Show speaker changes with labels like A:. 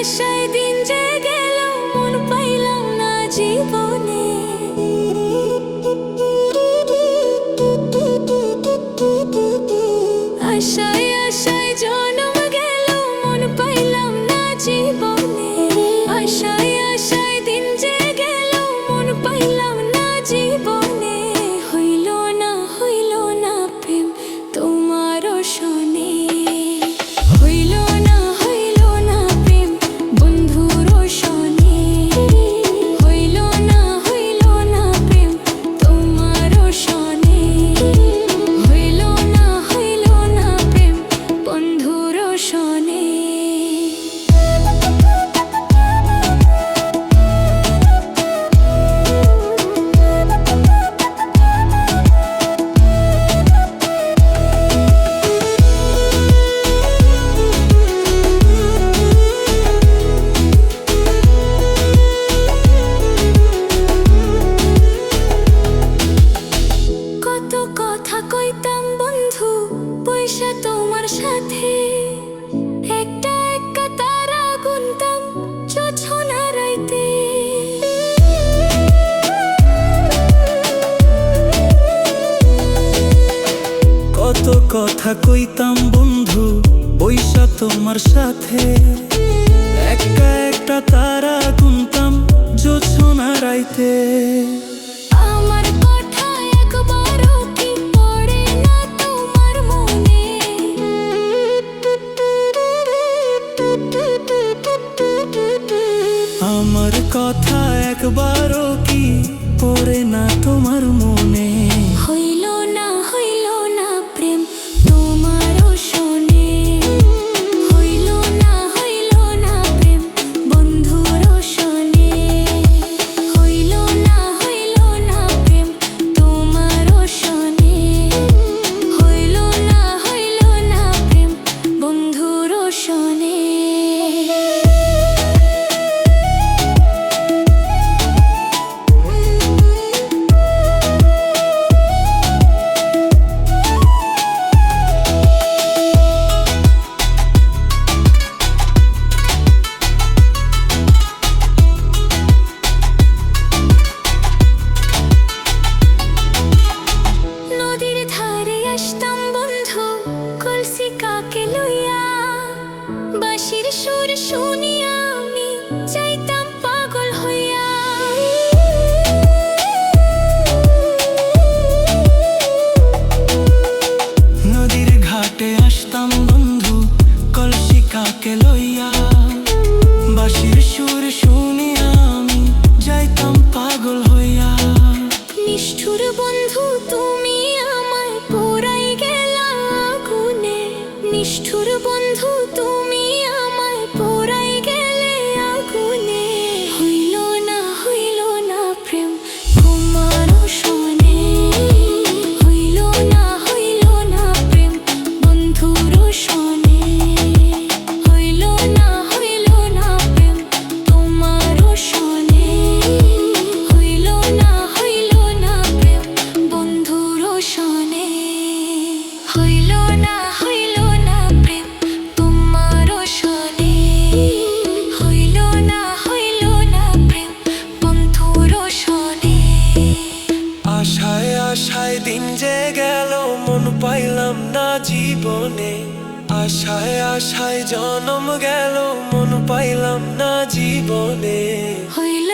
A: আশায় দিন যে গেল মন পাইলাম না জীবনে। আশায় আশায় জনম গেল মন পাইলাম না জীবনে। আশায় আশায় দিন যে গেল মন পাইলাম না জীবনে। হইল না প্রেম তোমারও শোনে। হইল না প্রেম বন্ধুরও শোনে। হইল না প্রেম তোমারও শোনে। হইল না প্রেম বন্ধুরও শোনে। কত কথা কইতাম বন্ধু পয়সা তোমার সাথে। একটা একটা তারা গুনতাম জোছনা রাইতে।
B: কত কথা কইতাম বন্ধু বৈশা তোমার সাথে। একটা একটা তারা গুনতাম জোছনা রাইতে।
A: আমার কথা একবারও কি পড়ে না তোমার মনে?
B: আমার কথা একবারও কি পড়ে না তোমার মনে?
A: হইল না প্রেম তোমারও শোনে। হইল না প্রেম বন্ধুরও শোনে। হইল না প্রেম তোমারও শোনে। হইল না প্রেম বন্ধুরও শোনে। নদীর ধারে আসতাম বন্ধু কলসি কাকে লইয়া। বাঁশির সুর শুনিয়া আমি যাইতাম পাগল হইয়া।
B: নদীর ঘাটে আসতাম বন্ধু কলসি কাকে লইয়া। বাঁশির সুর শুনিয়া আমি যাইতাম পাগল হইয়া।
A: নিষ্ঠুর বন্ধু তুমি আমায় পোড়াই গেলা আগুনে। নিষ্ঠুর বন্ধু তুমি আমায় পোড়াই গেলে আগুনে। হইল না প্রেম তোমারও শোনে। হইল না প্রেম বন্ধুরও শোনে। হইল না প্রেম তোমারও শোনে। হইল না প্রেম বন্ধুরও শোনে। হইল না প্রেম তোমারও শোনে। হইল না প্রেম বন্ধুরও শোনে।
B: আশায় আশায় দিন যে গেল মন পাইলাম না জীবনে। আশায় আশায় জনম গেল মন পাইলাম না জীবনে।
A: হইল